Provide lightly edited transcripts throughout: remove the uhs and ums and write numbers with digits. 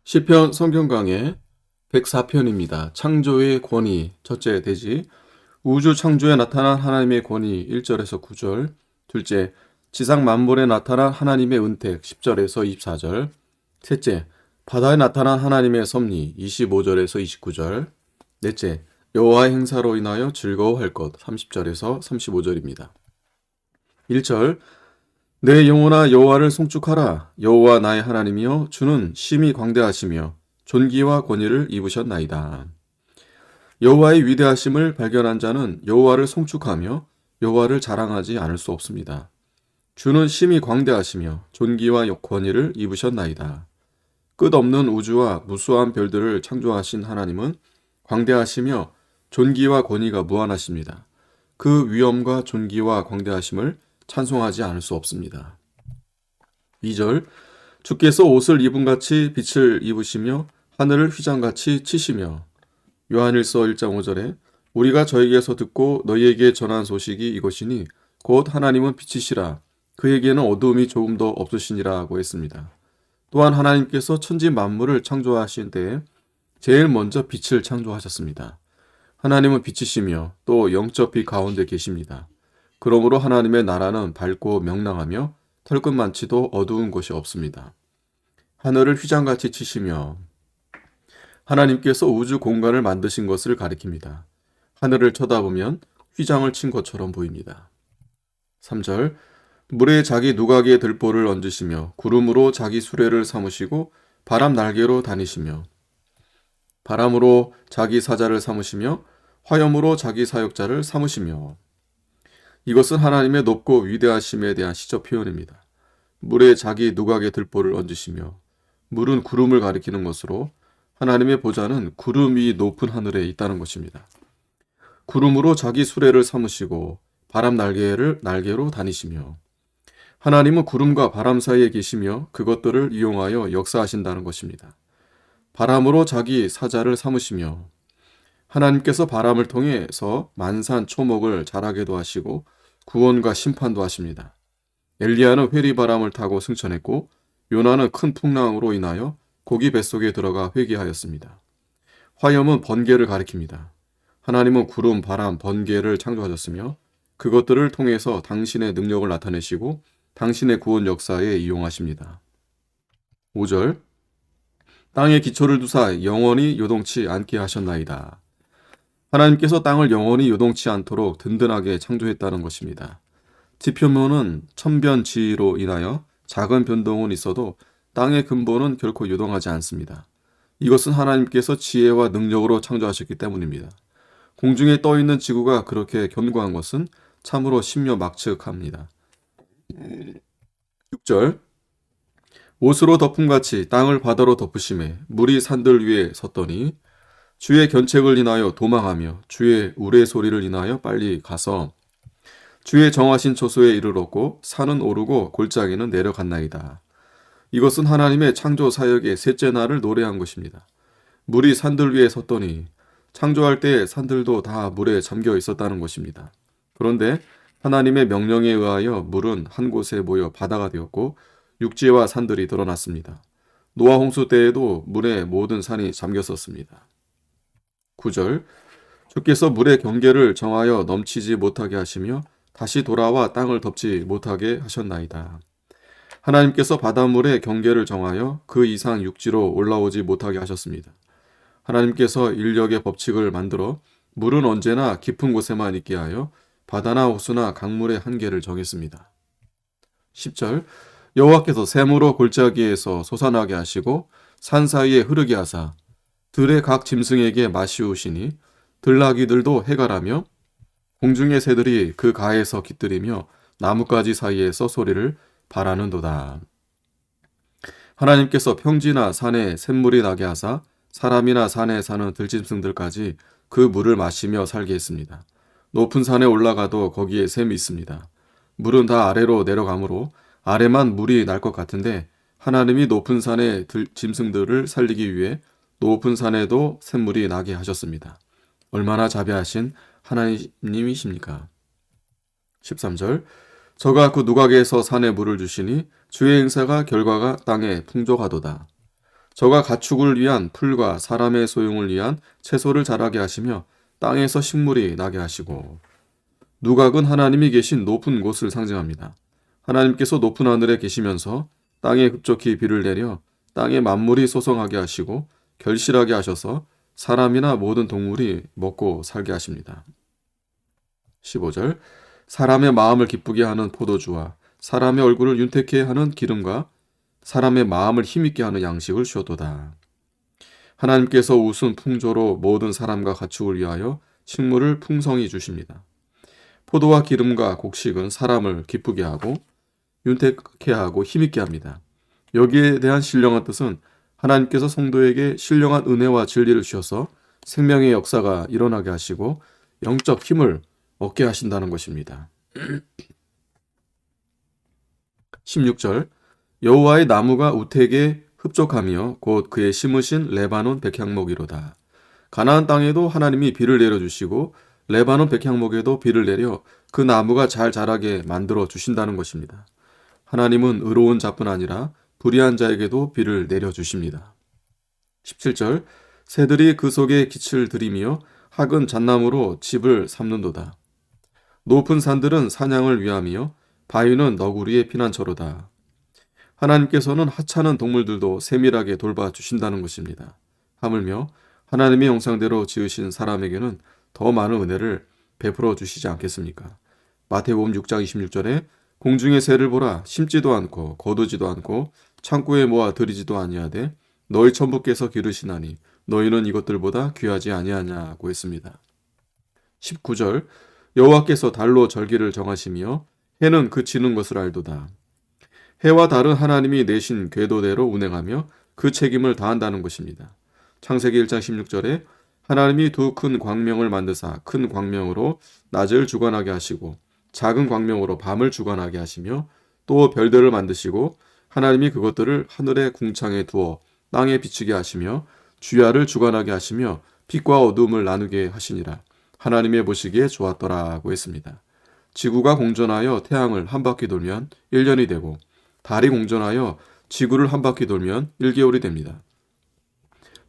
시편 성경 강해 104편입니다. 창조의 권위 첫째 대지 우주 창조에 나타난 하나님의 권위 1절에서 9절 둘째 지상 만물에 나타난 하나님의 은택 10절에서 24절 셋째 바다에 나타난 하나님의 섭리 25절에서 29절 넷째 여호와의 행사로 인하여 즐거워할 것 30절에서 35절입니다. 1절 내 영혼아 여호와를 송축하라. 여호와 나의 하나님이여 주는 심히 광대하시며 존귀와 권위를 입으셨나이다. 여호와의 위대하심을 발견한 자는 여호와를 송축하며 여호와를 자랑하지 않을 수 없습니다. 주는 심히 광대하시며 존귀와 권위를 입으셨나이다. 끝없는 우주와 무수한 별들을 창조하신 하나님은 광대하시며 존귀와 권위가 무한하십니다. 그 위엄과 존귀와 광대하심을 찬송하지 않을 수 없습니다. 2절 주께서 옷을 입은같이 빛을 입으시며 하늘을 휘장같이 치시며 요한일서 1장 5절에 우리가 저에게서 듣고 너희에게 전한 소식이 이것이니 곧 하나님은 빛이시라 그에게는 어두움이 조금도 없으시니라 고 했습니다. 또한 하나님께서 천지 만물을 창조하신 때에 제일 먼저 빛을 창조하셨습니다. 하나님은 빛이시며 또 영적 빛 가운데 계십니다. 그러므로 하나님의 나라는 밝고 명랑하며 털끝만치도 어두운 곳이 없습니다. 하늘을 휘장같이 치시며 하나님께서 우주 공간을 만드신 것을 가리킵니다. 하늘을 쳐다보면 휘장을 친 것처럼 보입니다. 3절 물에 자기 누각의 들보를 얹으시며 구름으로 자기 수레를 삼으시고 바람 날개로 다니시며 바람으로 자기 사자를 삼으시며 화염으로 자기 사역자를 삼으시며 이것은 하나님의 높고 위대하심에 대한 시적 표현입니다. 물에 자기 누각의 들보를 얹으시며 물은 구름을 가리키는 것으로 하나님의 보좌는 구름 위 높은 하늘에 있다는 것입니다. 구름으로 자기 수레를 삼으시고 바람 날개로 다니시며 하나님은 구름과 바람 사이에 계시며 그것들을 이용하여 역사하신다는 것입니다. 바람으로 자기 사자를 삼으시며 하나님께서 바람을 통해서 만산 초목을 자라게도 하시고 구원과 심판도 하십니다. 엘리야는 회리바람을 타고 승천했고 요나는 큰 풍랑으로 인하여 고기 뱃속에 들어가 회개하였습니다. 화염은 번개를 가리킵니다. 하나님은 구름, 바람, 번개를 창조하셨으며 그것들을 통해서 당신의 능력을 나타내시고 당신의 구원 역사에 이용하십니다. 5절 땅에 기초를 두사 영원히 요동치 않게 하셨나이다. 하나님께서 땅을 영원히 요동치 않도록 든든하게 창조했다는 것입니다. 지표면은 천변지로 인하여 작은 변동은 있어도 땅의 근본은 결코 요동하지 않습니다. 이것은 하나님께서 지혜와 능력으로 창조하셨기 때문입니다. 공중에 떠있는 지구가 그렇게 견고한 것은 참으로 심려막측합니다. 6절 옷으로 덮음같이 땅을 바다로 덮으심에 물이 산들 위에 섰더니 주의 견책을 인하여 도망하며 주의 우레소리를 인하여 빨리 가서 주의 정하신 초소에 이르렀고 산은 오르고 골짜기는 내려갔나이다. 이것은 하나님의 창조 사역의 셋째 날을 노래한 것입니다. 물이 산들 위에 섰더니 창조할 때 산들도 다 물에 잠겨 있었다는 것입니다. 그런데 하나님의 명령에 의하여 물은 한 곳에 모여 바다가 되었고 육지와 산들이 드러났습니다. 노아 홍수 때에도 물에 모든 산이 잠겼었습니다. 9절 주께서 물의 경계를 정하여 넘치지 못하게 하시며 다시 돌아와 땅을 덮지 못하게 하셨나이다. 하나님께서 바닷물의 경계를 정하여 그 이상 육지로 올라오지 못하게 하셨습니다. 하나님께서 인력의 법칙을 만들어 물은 언제나 깊은 곳에만 있게 하여 바다나 호수나 강물의 한계를 정했습니다. 10절 여호와께서 샘으로 골짜기에서 솟아나게 하시고 산 사이에 흐르게 하사 들의 각 짐승에게 마시우시니 들나귀들도 해가라며 공중의 새들이 그 가에서 깃들이며 나뭇가지 사이에서 소리를 바라는도다. 하나님께서 평지나 산에 샘물이 나게 하사 사람이나 산에 사는 들짐승들까지 그 물을 마시며 살게 했습니다. 높은 산에 올라가도 거기에 샘이 있습니다. 물은 다 아래로 내려가므로 아래만 물이 날 것 같은데 하나님이 높은 산의 짐승들을 살리기 위해 높은 산에도 샘물이 나게 하셨습니다. 얼마나 자비하신 하나님이십니까? 13절 저가 그 누각에서 산에 물을 주시니 주의 행사가 결과가 땅에 풍족하도다. 저가 가축을 위한 풀과 사람의 소용을 위한 채소를 자라게 하시며 땅에서 식물이 나게 하시고. 누각은 하나님이 계신 높은 곳을 상징합니다. 하나님께서 높은 하늘에 계시면서 땅에 급속히 비를 내려 땅의 만물이 소성하게 하시고 결실하게 하셔서 사람이나 모든 동물이 먹고 살게 하십니다. 15절 사람의 마음을 기쁘게 하는 포도주와 사람의 얼굴을 윤택케 하는 기름과 사람의 마음을 힘있게 하는 양식을 주었도다. 하나님께서 우순 풍조로 모든 사람과 가축을 위하여 식물을 풍성히 주십니다. 포도와 기름과 곡식은 사람을 기쁘게 하고 윤택케 하고 힘있게 합니다. 여기에 대한 신령한 뜻은 하나님께서 성도에게 신령한 은혜와 진리를 주셔서 생명의 역사가 일어나게 하시고 영적 힘을 얻게 하신다는 것입니다. 16절 여호와의 나무가 우택에 흡족하며 곧 그의 심으신 레바논 백향목이로다. 가나안 땅에도 하나님이 비를 내려주시고 레바논 백향목에도 비를 내려 그 나무가 잘 자라게 만들어 주신다는 것입니다. 하나님은 의로운 자뿐 아니라 불의한 자에게도 비를 내려주십니다. 17절 새들이 그 속에 기칠 들이며 학은 잣나무로 집을 삼는도다. 높은 산들은 사냥을 위함이요 바위는 너구리의 피난처로다. 하나님께서는 하찮은 동물들도 세밀하게 돌봐주신다는 것입니다. 하물며 하나님의 형상대로 지으신 사람에게는 더 많은 은혜를 베풀어 주시지 않겠습니까? 마태복음 6장 26절에 공중의 새를 보라 심지도 않고 거두지도 않고 창고에 모아 들이지도 아니하되 너희 천부께서 기르시나니 너희는 이것들보다 귀하지 아니하냐고 했습니다. 19절 여호와께서 달로 절기를 정하시며 해는 그치는 것을 알도다. 해와 달은 하나님이 내신 궤도대로 운행하며 그 책임을 다한다는 것입니다. 창세기 1장 16절에 하나님이 두 큰 광명을 만드사 큰 광명으로 낮을 주관하게 하시고 작은 광명으로 밤을 주관하게 하시며 또 별들을 만드시고 하나님이 그것들을 하늘의 궁창에 두어 땅에 비추게 하시며 주야를 주관하게 하시며 빛과 어두움을 나누게 하시니라. 하나님의 보시기에 좋았더라고 했습니다. 지구가 공전하여 태양을 한 바퀴 돌면 1년이 되고 달이 공전하여 지구를 한 바퀴 돌면 1개월이 됩니다.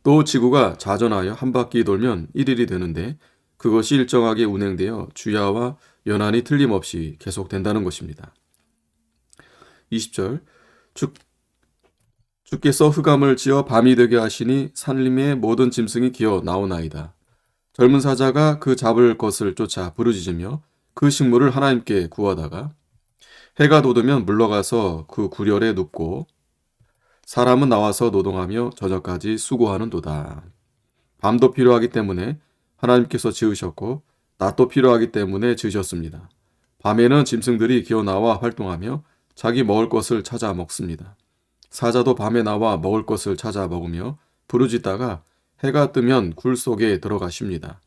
또 지구가 자전하여 한 바퀴 돌면 1일이 되는데 그것이 일정하게 운행되어 주야와 연한이 틀림없이 계속된다는 것입니다. 20절 주께서 흑암을 지어 밤이 되게 하시니 산림의 모든 짐승이 기어 나오나이다. 젊은 사자가 그 잡을 것을 쫓아 부르짖으며 그 식물을 하나님께 구하다가 해가 돋으면 물러가서 그 구렬에 눕고 사람은 나와서 노동하며 저녁까지 수고하는도다. 밤도 필요하기 때문에 하나님께서 지으셨고 낮도 필요하기 때문에 지으셨습니다. 밤에는 짐승들이 기어 나와 활동하며 자기 먹을 것을 찾아 먹습니다. 사자도 밤에 나와 먹을 것을 찾아 먹으며 부르짖다가 해가 뜨면 굴 속에 들어가십니다.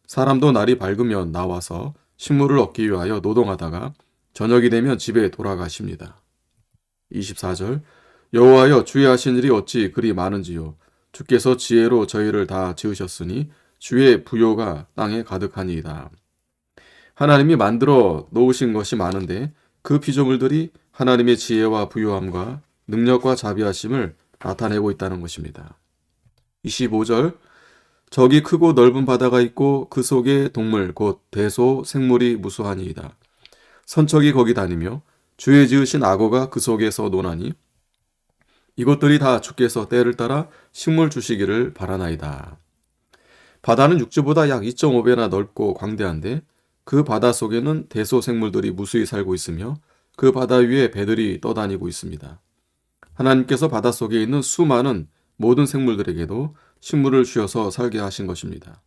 사람도 날이 밝으면 나와서 식물을 얻기 위하여 노동하다가 저녁이 되면 집에 돌아가십니다. 24절 여호와여 주의 하신 일이 어찌 그리 많은지요. 주께서 지혜로 저희를 다 지으셨으니 주의 부요가 땅에 가득하니이다. 하나님이 만들어 놓으신 것이 많은데 그 피조물들이 하나님의 지혜와 부요함과 능력과 자비하심을 나타내고 있다는 것입니다. 25절 저기 크고 넓은 바다가 있고 그 속에 동물 곧 대소 생물이 무수하니이다. 선척이 거기 다니며 주의 지으신 악어가 그 속에서 노나니 이것들이 다 주께서 때를 따라 식물 주시기를 바라나이다. 바다는 육지보다 약 2.5배나 넓고 광대한데 그 바다 속에는 대소 생물들이 무수히 살고 있으며 그 바다 위에 배들이 떠다니고 있습니다. 하나님께서 바다 속에 있는 수많은 모든 생물들에게도 식물을 주셔서 살게 하신 것입니다.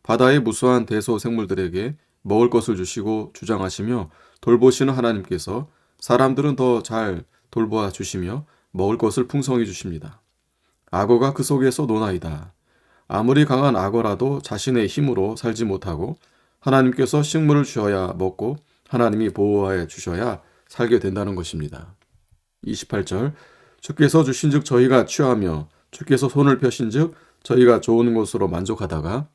바다의 무수한 대소 생물들에게 먹을 것을 주시고 주장하시며 돌보시는 하나님께서 사람들은 더 잘 돌보아 주시며 먹을 것을 풍성히 주십니다. 악어가 그 속에서 노나이다. 아무리 강한 악어라도 자신의 힘으로 살지 못하고 하나님께서 식물을 주셔야 먹고 하나님이 보호해 주셔야 살게 된다는 것입니다. 28절 주께서 주신즉 저희가 취하며 주께서 손을 펴신즉 저희가 좋은 것으로 만족하다가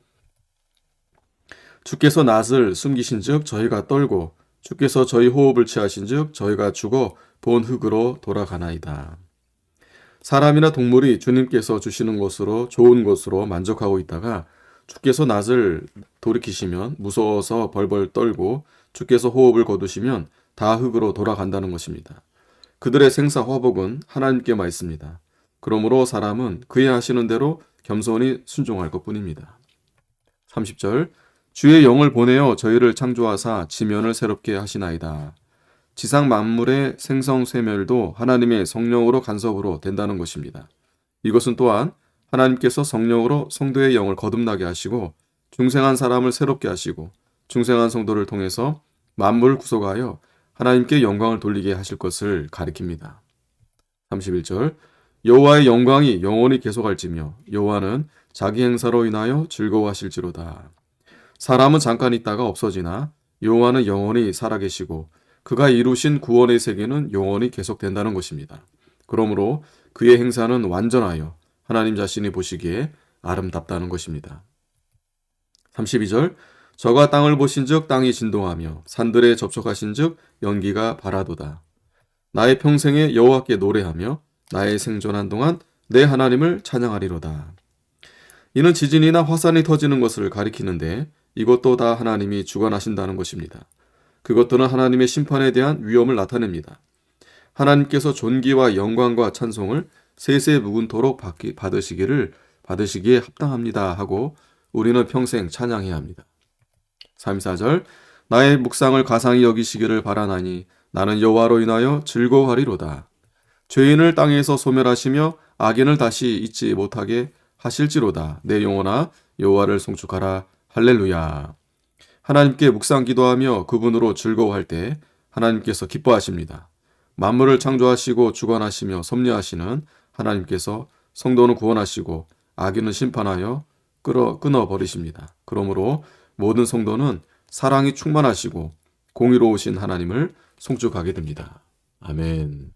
주께서 낯을 숨기신즉 저희가 떨고 주께서 저희 호흡을 취하신즉 저희가 죽어 본 흙으로 돌아가나이다. 사람이나 동물이 주님께서 주시는 것으로 좋은 것으로 만족하고 있다가 주께서 낯을 돌이키시면 무서워서 벌벌 떨고 주께서 호흡을 거두시면 다 흙으로 돌아간다는 것입니다. 그들의 생사 화복은 하나님께만 있습니다. 그러므로 사람은 그의 하시는 대로 겸손히 순종할 것뿐입니다. 30절 주의 영을 보내어 저희를 창조하사 지면을 새롭게 하시나이다. 지상 만물의 생성쇠멸도 하나님의 성령으로 간섭으로 된다는 것입니다. 이것은 또한 하나님께서 성령으로 성도의 영을 거듭나게 하시고 중생한 사람을 새롭게 하시고 중생한 성도를 통해서 만물을 구속하여 하나님께 영광을 돌리게 하실 것을 가리킵니다. 31절 여호와의 영광이 영원히 계속할지며 여호와는 자기 행사로 인하여 즐거워하실지로다. 사람은 잠깐 있다가 없어지나 여호와는 영원히 살아계시고 그가 이루신 구원의 세계는 영원히 계속된다는 것입니다. 그러므로 그의 행사는 완전하여 하나님 자신이 보시기에 아름답다는 것입니다. 32절 저가 땅을 보신즉 땅이 진동하며 산들에 접촉하신즉 연기가 바라도다. 나의 평생에 여호와께 노래하며 나의 생존한 동안 내 하나님을 찬양하리로다. 이는 지진이나 화산이 터지는 것을 가리키는데 이것도 다 하나님이 주관하신다는 것입니다. 그것들은 하나님의 심판에 대한 위험을 나타냅니다. 하나님께서 존귀와 영광과 찬송을 세세무근토록 받으시기에 합당합니다 하고 우리는 평생 찬양해야 합니다. 34절 나의 묵상을 가상히 여기시기를 바라나니 나는 여호와로 인하여 즐거워하리로다. 죄인을 땅에서 소멸하시며 악인을 다시 잊지 못하게 하실지로다. 내 영혼아 여호와를 송축하라. 할렐루야. 하나님께 묵상 기도하며 그분으로 즐거워할 때 하나님께서 기뻐하십니다. 만물을 창조하시고 주관하시며 섭리하시는 하나님께서 성도는 구원하시고 악인은 심판하여 끊어버리십니다. 그러므로 모든 성도는 사랑이 충만하시고 공의로우신 하나님을 송축하게 됩니다. 아멘.